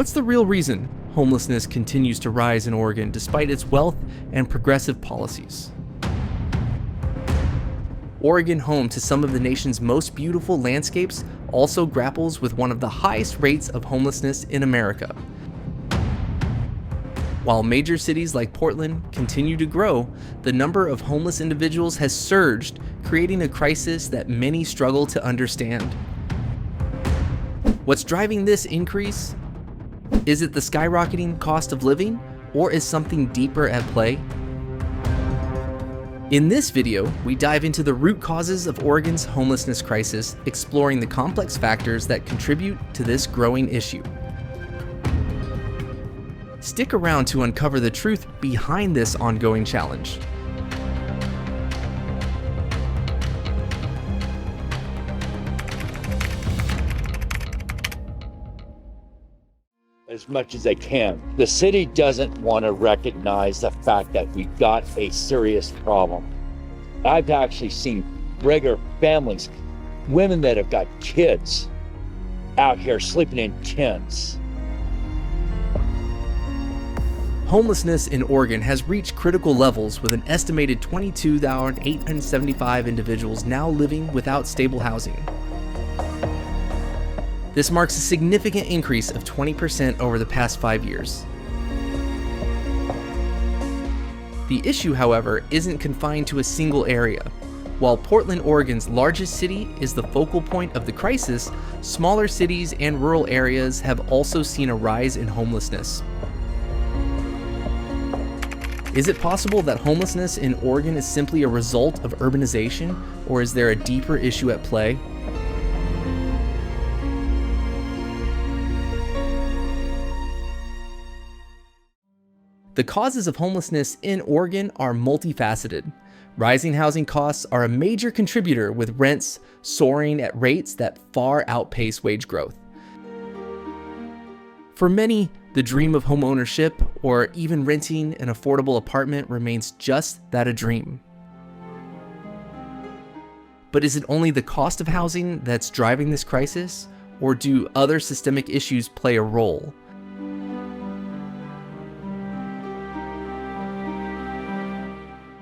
What's the real reason homelessness continues to rise in Oregon despite its wealth and progressive policies? Oregon, home to some of the nation's most beautiful landscapes, also grapples with one of the highest rates of homelessness in America. While major cities like Portland continue to grow, the number of homeless individuals has surged, creating a crisis that many struggle to understand. What's driving this increase? Is it the skyrocketing cost of living, or is something deeper at play? In this video, we dive into the root causes of Oregon's homelessness crisis, exploring the complex factors that contribute to this growing issue. Stick around to uncover the truth behind this ongoing challenge. As much as they can. The city doesn't want to recognize the fact that we've got a serious problem. I've actually seen regular families, women that have got kids out here sleeping in tents. Homelessness in Oregon has reached critical levels, with an estimated 22,875 individuals now living without stable housing. This marks a significant increase of 20% over the past 5 years. The issue, however, isn't confined to a single area. While Portland, Oregon's largest city is the focal point of the crisis, smaller cities and rural areas have also seen a rise in homelessness. Is it possible that homelessness in Oregon is simply a result of urbanization, or is there a deeper issue at play? The causes of homelessness in Oregon are multifaceted. Rising housing costs are a major contributor, with rents soaring at rates that far outpace wage growth. For many, the dream of homeownership or even renting an affordable apartment remains just that, a dream. But is it only the cost of housing that's driving this crisis, or do other systemic issues play a role?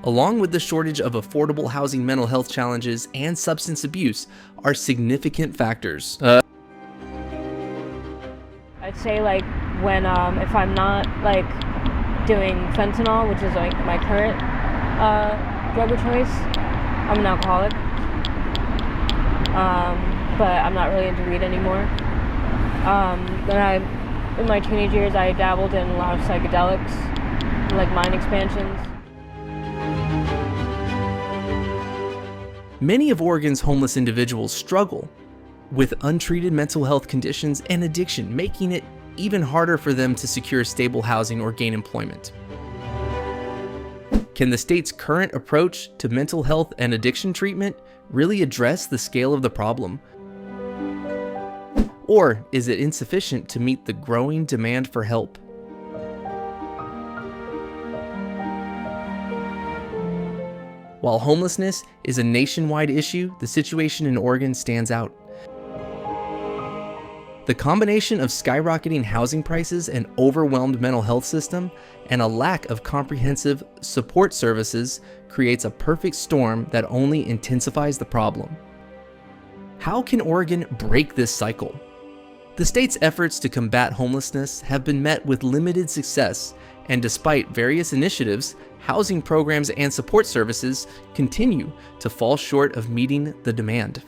Along with the shortage of affordable housing, mental health challenges and substance abuse are significant factors. I'd say when if I'm not doing fentanyl, which is my current drug of choice, I'm an alcoholic. But I'm not really into weed anymore. In my teenage years, I dabbled in a lot of psychedelics, like mind expansions. Many of Oregon's homeless individuals struggle with untreated mental health conditions and addiction, making it even harder for them to secure stable housing or gain employment. Can the state's current approach to mental health and addiction treatment really address the scale of the problem? Or is it insufficient to meet the growing demand for help? While homelessness is a nationwide issue, the situation in Oregon stands out. The combination of skyrocketing housing prices, an overwhelmed mental health system, and a lack of comprehensive support services creates a perfect storm that only intensifies the problem. How can Oregon break this cycle? The state's efforts to combat homelessness have been met with limited success, and despite various initiatives, housing programs and support services continue to fall short of meeting the demand.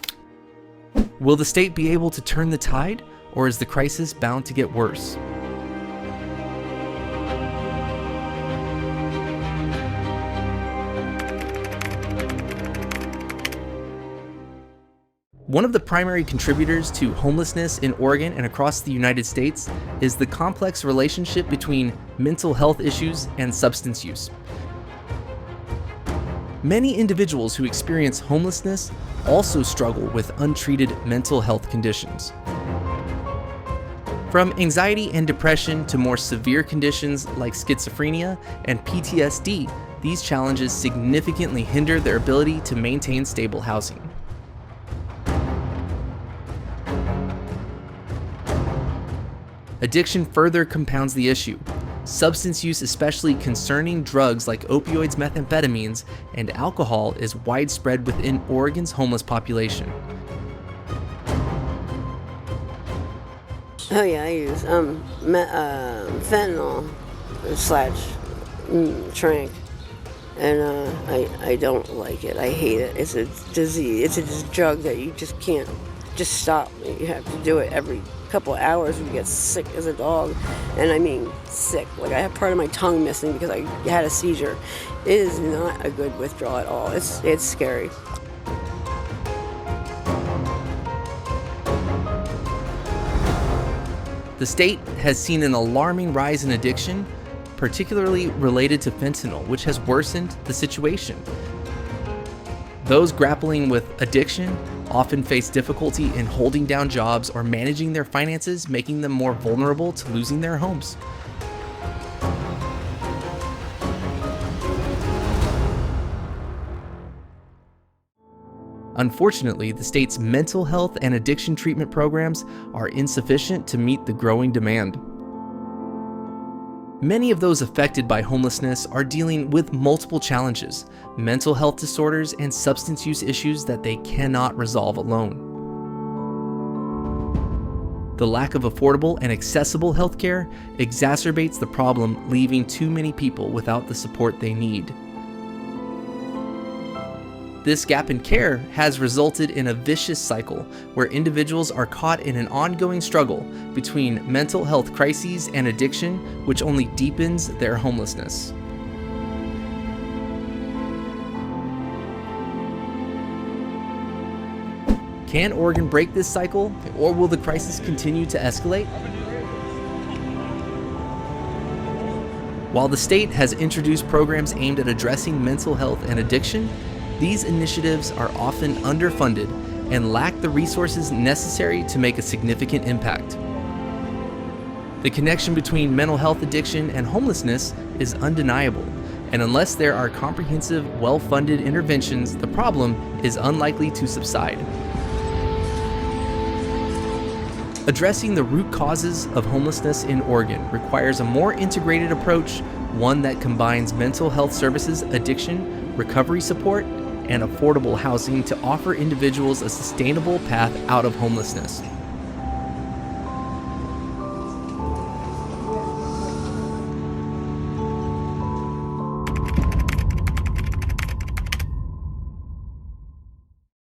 Will the state be able to turn the tide, or is the crisis bound to get worse? One of the primary contributors to homelessness in Oregon and across the United States is the complex relationship between mental health issues and substance use. Many individuals who experience homelessness also struggle with untreated mental health conditions. From anxiety and depression to more severe conditions like schizophrenia and PTSD, these challenges significantly hinder their ability to maintain stable housing. Addiction further compounds the issue. Substance use, especially concerning drugs like opioids, methamphetamines, and alcohol, is widespread within Oregon's homeless population. Oh yeah, I use fentanyl / trank, and I don't like it. I hate it. It's a disease. It's a drug that you just can't just stop. You have to do it every couple of hours when you get sick as a dog, and I mean sick. Like I have part of my tongue missing because I had a seizure. It is not a good withdrawal at all. It's scary. The state has seen an alarming rise in addiction, particularly related to fentanyl, which has worsened the situation. Those grappling with addiction often face difficulty in holding down jobs or managing their finances, making them more vulnerable to losing their homes. Unfortunately, the state's mental health and addiction treatment programs are insufficient to meet the growing demand. Many of those affected by homelessness are dealing with multiple challenges, mental health disorders, and substance use issues that they cannot resolve alone. The lack of affordable and accessible healthcare exacerbates the problem, leaving too many people without the support they need. This gap in care has resulted in a vicious cycle where individuals are caught in an ongoing struggle between mental health crises and addiction, which only deepens their homelessness. Can Oregon break this cycle, or will the crisis continue to escalate? While the state has introduced programs aimed at addressing mental health and addiction, these initiatives are often underfunded and lack the resources necessary to make a significant impact. The connection between mental health addiction and homelessness is undeniable, and unless there are comprehensive, well-funded interventions, the problem is unlikely to subside. Addressing the root causes of homelessness in Oregon requires a more integrated approach, one that combines mental health services, addiction, recovery support, and affordable housing to offer individuals a sustainable path out of homelessness.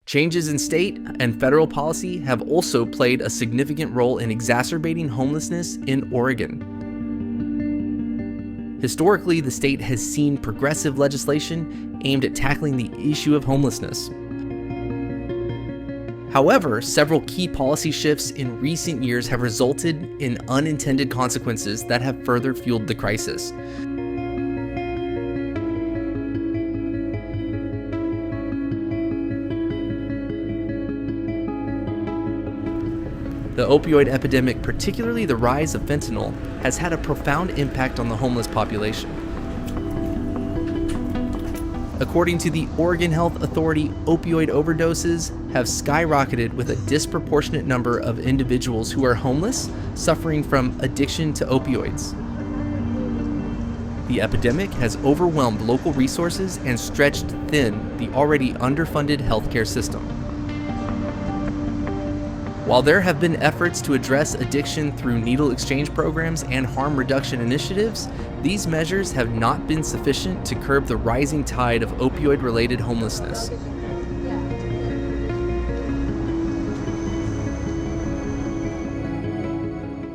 Changes in state and federal policy have also played a significant role in exacerbating homelessness in Oregon. Historically, the state has seen progressive legislation aimed at tackling the issue of homelessness. However, several key policy shifts in recent years have resulted in unintended consequences that have further fueled the crisis. The opioid epidemic, particularly the rise of fentanyl, has had a profound impact on the homeless population. According to the Oregon Health Authority, opioid overdoses have skyrocketed, with a disproportionate number of individuals who are homeless suffering from addiction to opioids. The epidemic has overwhelmed local resources and stretched thin the already underfunded healthcare system. While there have been efforts to address addiction through needle exchange programs and harm reduction initiatives, these measures have not been sufficient to curb the rising tide of opioid-related homelessness.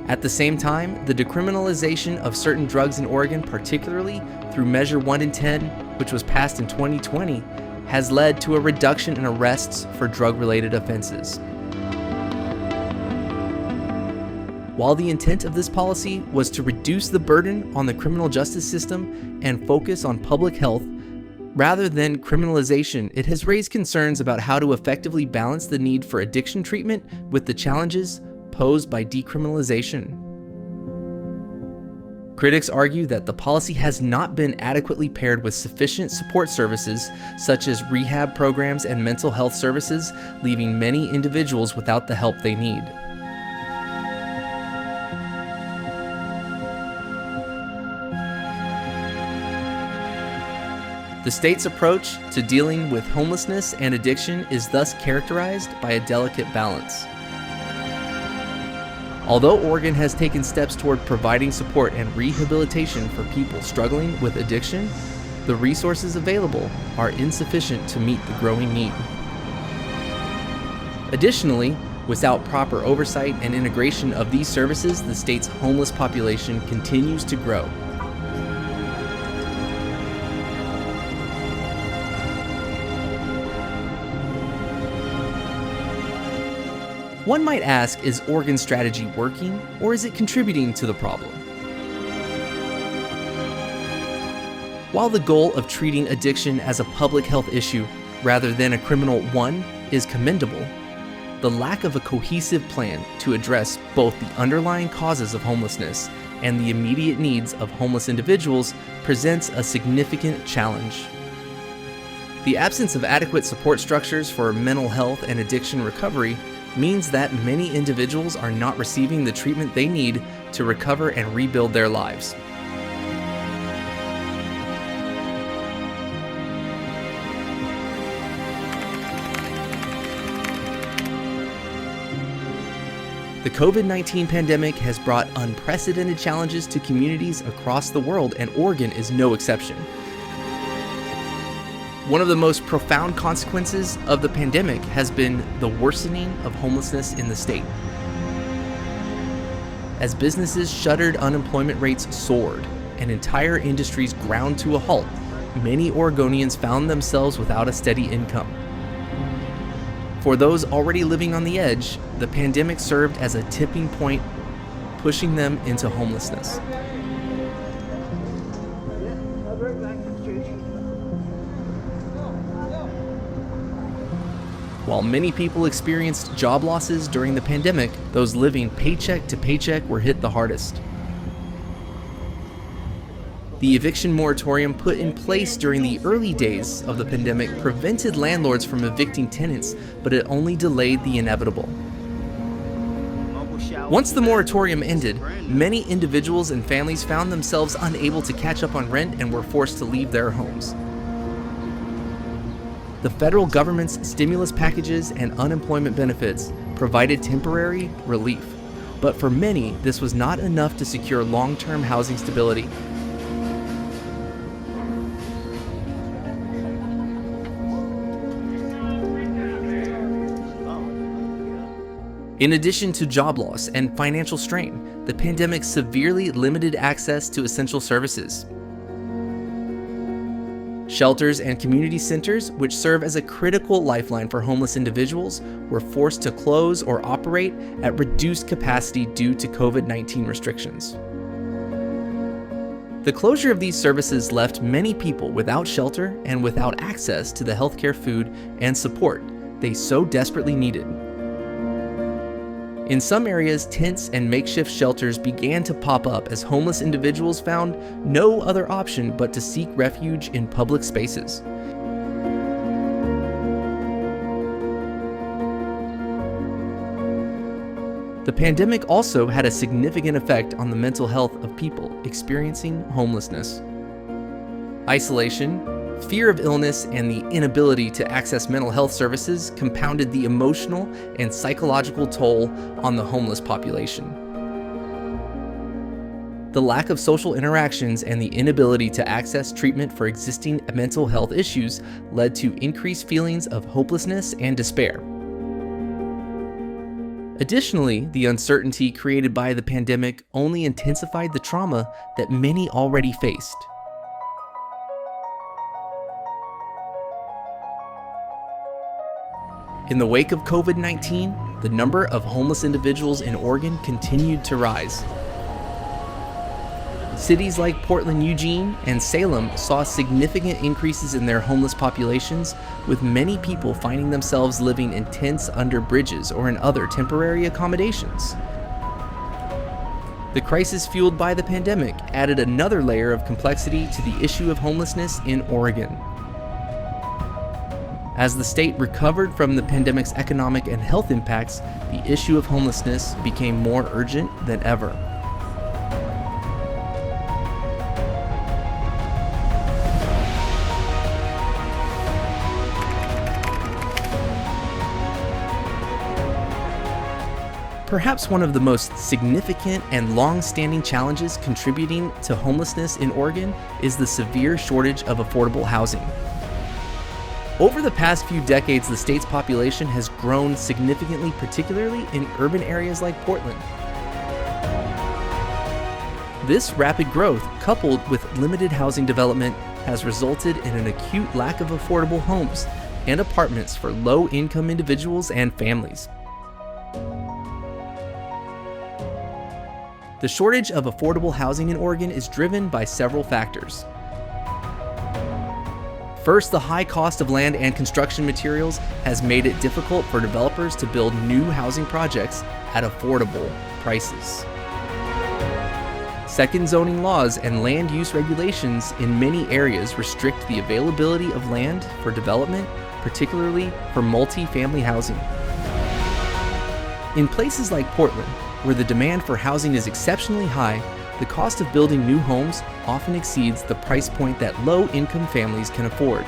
At the same time, the decriminalization of certain drugs in Oregon, particularly through Measure 1 in 10, which was passed in 2020, has led to a reduction in arrests for drug-related offenses. While the intent of this policy was to reduce the burden on the criminal justice system and focus on public health, rather than criminalization, it has raised concerns about how to effectively balance the need for addiction treatment with the challenges posed by decriminalization. Critics argue that the policy has not been adequately paired with sufficient support services, such as rehab programs and mental health services, leaving many individuals without the help they need. The state's approach to dealing with homelessness and addiction is thus characterized by a delicate balance. Although Oregon has taken steps toward providing support and rehabilitation for people struggling with addiction, the resources available are insufficient to meet the growing need. Additionally, without proper oversight and integration of these services, the state's homeless population continues to grow. One might ask, is Oregon's strategy working, or is it contributing to the problem? While the goal of treating addiction as a public health issue rather than a criminal one is commendable, the lack of a cohesive plan to address both the underlying causes of homelessness and the immediate needs of homeless individuals presents a significant challenge. The absence of adequate support structures for mental health and addiction recovery means that many individuals are not receiving the treatment they need to recover and rebuild their lives. The COVID-19 pandemic has brought unprecedented challenges to communities across the world, and Oregon is no exception. One of the most profound consequences of the pandemic has been the worsening of homelessness in the state. As businesses shuttered, unemployment rates soared, and entire industries ground to a halt, many Oregonians found themselves without a steady income. For those already living on the edge, the pandemic served as a tipping point, pushing them into homelessness. While many people experienced job losses during the pandemic, those living paycheck to paycheck were hit the hardest. The eviction moratorium put in place during the early days of the pandemic prevented landlords from evicting tenants, but it only delayed the inevitable. Once the moratorium ended, many individuals and families found themselves unable to catch up on rent and were forced to leave their homes. The federal government's stimulus packages and unemployment benefits provided temporary relief, but for many, this was not enough to secure long-term housing stability. In addition to job loss and financial strain, the pandemic severely limited access to essential services. Shelters and community centers, which serve as a critical lifeline for homeless individuals, were forced to close or operate at reduced capacity due to COVID-19 restrictions. The closure of these services left many people without shelter and without access to the healthcare, food, and support they so desperately needed. In some areas, tents and makeshift shelters began to pop up as homeless individuals found no other option but to seek refuge in public spaces. The pandemic also had a significant effect on the mental health of people experiencing homelessness. Isolation, fear of illness, and the inability to access mental health services compounded the emotional and psychological toll on the homeless population. The lack of social interactions and the inability to access treatment for existing mental health issues led to increased feelings of hopelessness and despair. Additionally, the uncertainty created by the pandemic only intensified the trauma that many already faced. In the wake of COVID-19, the number of homeless individuals in Oregon continued to rise. Cities like Portland, Eugene, and Salem saw significant increases in their homeless populations, with many people finding themselves living in tents under bridges or in other temporary accommodations. The crisis fueled by the pandemic added another layer of complexity to the issue of homelessness in Oregon. As the state recovered from the pandemic's economic and health impacts, the issue of homelessness became more urgent than ever. Perhaps one of the most significant and long-standing challenges contributing to homelessness in Oregon is the severe shortage of affordable housing. Over the past few decades, the state's population has grown significantly, particularly in urban areas like Portland. This rapid growth, coupled with limited housing development, has resulted in an acute lack of affordable homes and apartments for low-income individuals and families. The shortage of affordable housing in Oregon is driven by several factors. First, the high cost of land and construction materials has made it difficult for developers to build new housing projects at affordable prices. Second, zoning laws and land use regulations in many areas restrict the availability of land for development, particularly for multi-family housing. In places like Portland, where the demand for housing is exceptionally high, the cost of building new homes often exceeds the price point that low-income families can afford.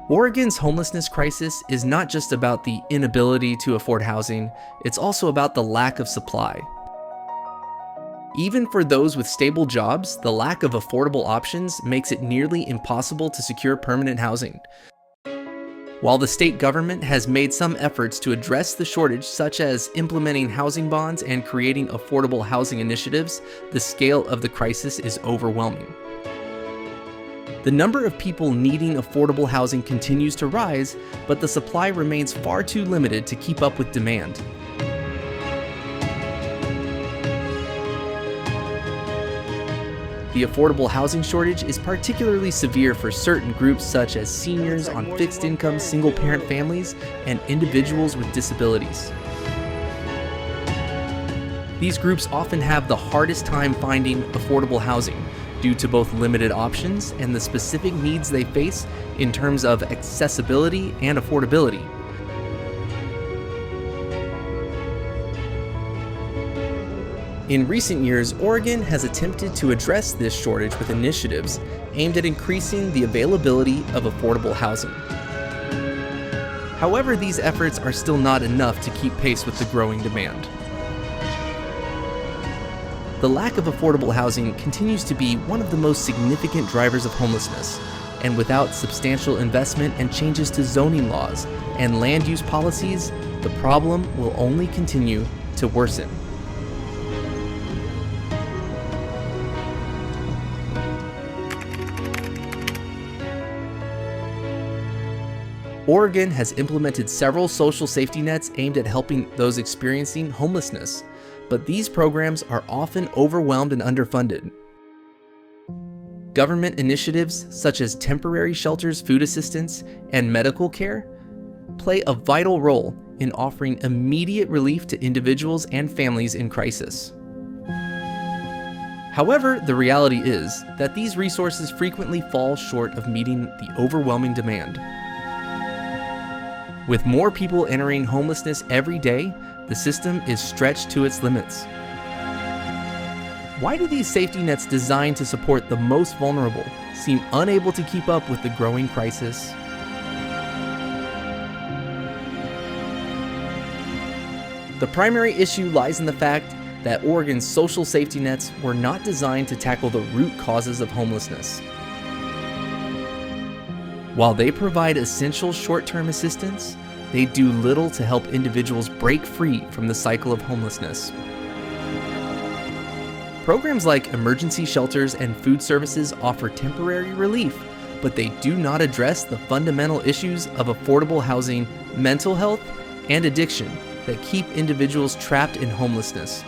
Oregon's homelessness crisis is not just about the inability to afford housing, it's also about the lack of supply. Even for those with stable jobs, the lack of affordable options makes it nearly impossible to secure permanent housing. While the state government has made some efforts to address the shortage, such as implementing housing bonds and creating affordable housing initiatives, the scale of the crisis is overwhelming. The number of people needing affordable housing continues to rise, but the supply remains far too limited to keep up with demand. The affordable housing shortage is particularly severe for certain groups such as seniors on fixed-income single-parent families and individuals with disabilities. These groups often have the hardest time finding affordable housing due to both limited options and the specific needs they face in terms of accessibility and affordability. In recent years, Oregon has attempted to address this shortage with initiatives aimed at increasing the availability of affordable housing. However, these efforts are still not enough to keep pace with the growing demand. The lack of affordable housing continues to be one of the most significant drivers of homelessness, and without substantial investment and changes to zoning laws and land use policies, the problem will only continue to worsen. Oregon has implemented several social safety nets aimed at helping those experiencing homelessness, but these programs are often overwhelmed and underfunded. Government initiatives such as temporary shelters, food assistance, and medical care play a vital role in offering immediate relief to individuals and families in crisis. However, the reality is that these resources frequently fall short of meeting the overwhelming demand. With more people entering homelessness every day, the system is stretched to its limits. Why do these safety nets designed to support the most vulnerable seem unable to keep up with the growing crisis? The primary issue lies in the fact that Oregon's social safety nets were not designed to tackle the root causes of homelessness. While they provide essential short-term assistance, they do little to help individuals break free from the cycle of homelessness. Programs like emergency shelters and food services offer temporary relief, but they do not address the fundamental issues of affordable housing, mental health, and addiction that keep individuals trapped in homelessness.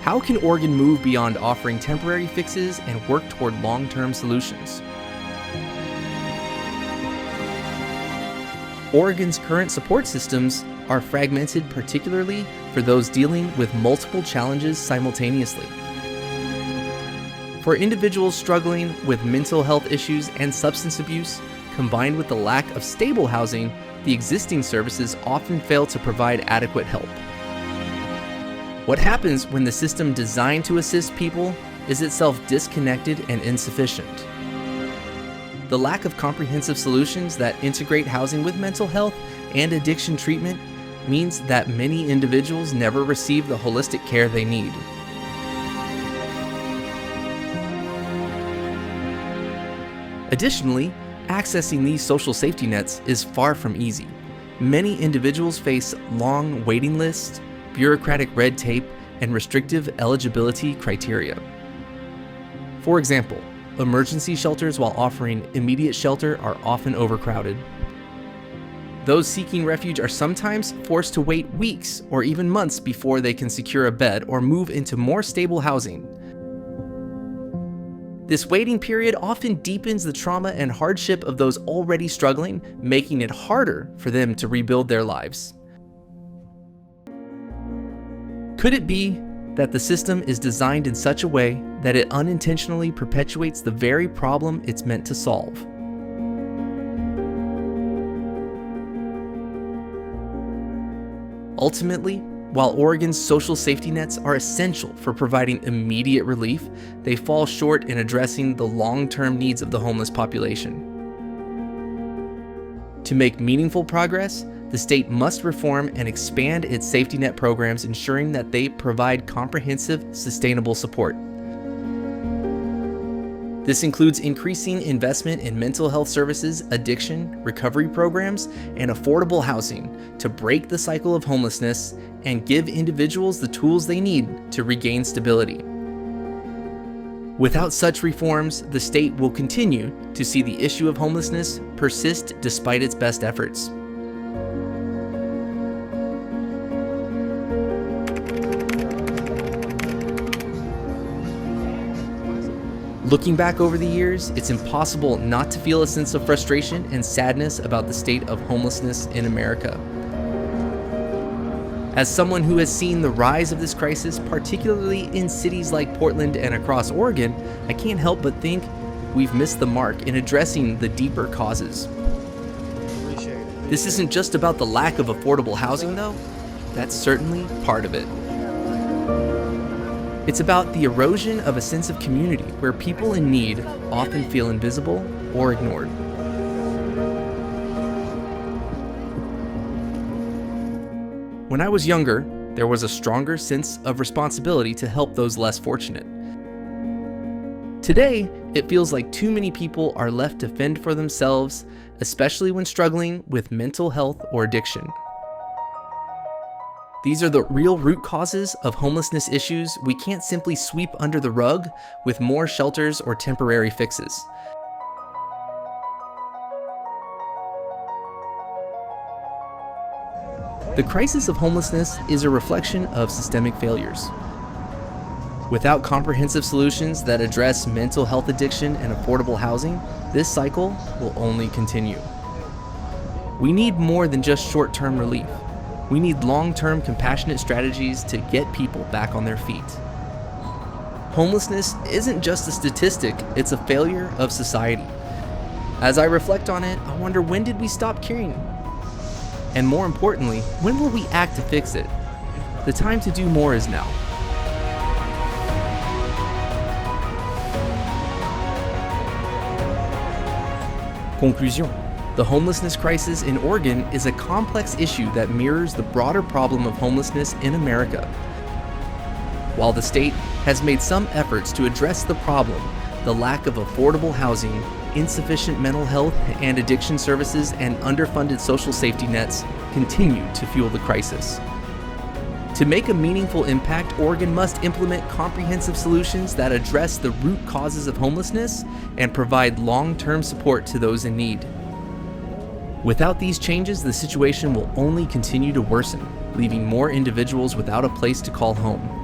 How can Oregon move beyond offering temporary fixes and work toward long-term solutions? Oregon's current support systems are fragmented, particularly for those dealing with multiple challenges simultaneously. For individuals struggling with mental health issues and substance abuse, combined with the lack of stable housing, the existing services often fail to provide adequate help. What happens when the system designed to assist people is itself disconnected and insufficient? The lack of comprehensive solutions that integrate housing with mental health and addiction treatment means that many individuals never receive the holistic care they need. Additionally, accessing these social safety nets is far from easy. Many individuals face long waiting lists, bureaucratic red tape, and restrictive eligibility criteria. For example, emergency shelters, while offering immediate shelter, are often overcrowded. Those seeking refuge are sometimes forced to wait weeks or even months before they can secure a bed or move into more stable housing. This waiting period often deepens the trauma and hardship of those already struggling, making it harder for them to rebuild their lives. Could it be that the system is designed in such a way that it unintentionally perpetuates the very problem it's meant to solve? Ultimately, while Oregon's social safety nets are essential for providing immediate relief, they fall short in addressing the long-term needs of the homeless population. To make meaningful progress, the state must reform and expand its safety net programs, ensuring that they provide comprehensive, sustainable support. This includes increasing investment in mental health services, addiction, recovery programs, and affordable housing to break the cycle of homelessness and give individuals the tools they need to regain stability. Without such reforms, the state will continue to see the issue of homelessness persist despite its best efforts. Looking back over the years, it's impossible not to feel a sense of frustration and sadness about the state of homelessness in America. As someone who has seen the rise of this crisis, particularly in cities like Portland and across Oregon, I can't help but think we've missed the mark in addressing the deeper causes. This isn't just about the lack of affordable housing, though. That's certainly part of it. It's about the erosion of a sense of community where people in need often feel invisible or ignored. When I was younger, there was a stronger sense of responsibility to help those less fortunate. Today, it feels like too many people are left to fend for themselves, especially when struggling with mental health or addiction. These are the real root causes of homelessness issues we can't simply sweep under the rug with more shelters or temporary fixes. The crisis of homelessness is a reflection of systemic failures. Without comprehensive solutions that address mental health addiction and affordable housing, this cycle will only continue. We need more than just short-term relief. We need long-term compassionate strategies to get people back on their feet. Homelessness isn't just a statistic, it's a failure of society. As I reflect on it, I wonder, when did we stop caring? And more importantly, when will we act to fix it? The time to do more is now. Conclusion. The homelessness crisis in Oregon is a complex issue that mirrors the broader problem of homelessness in America. While the state has made some efforts to address the problem, the lack of affordable housing, insufficient mental health and addiction services, and underfunded social safety nets continue to fuel the crisis. To make a meaningful impact, Oregon must implement comprehensive solutions that address the root causes of homelessness and provide long-term support to those in need. Without these changes, the situation will only continue to worsen, leaving more individuals without a place to call home.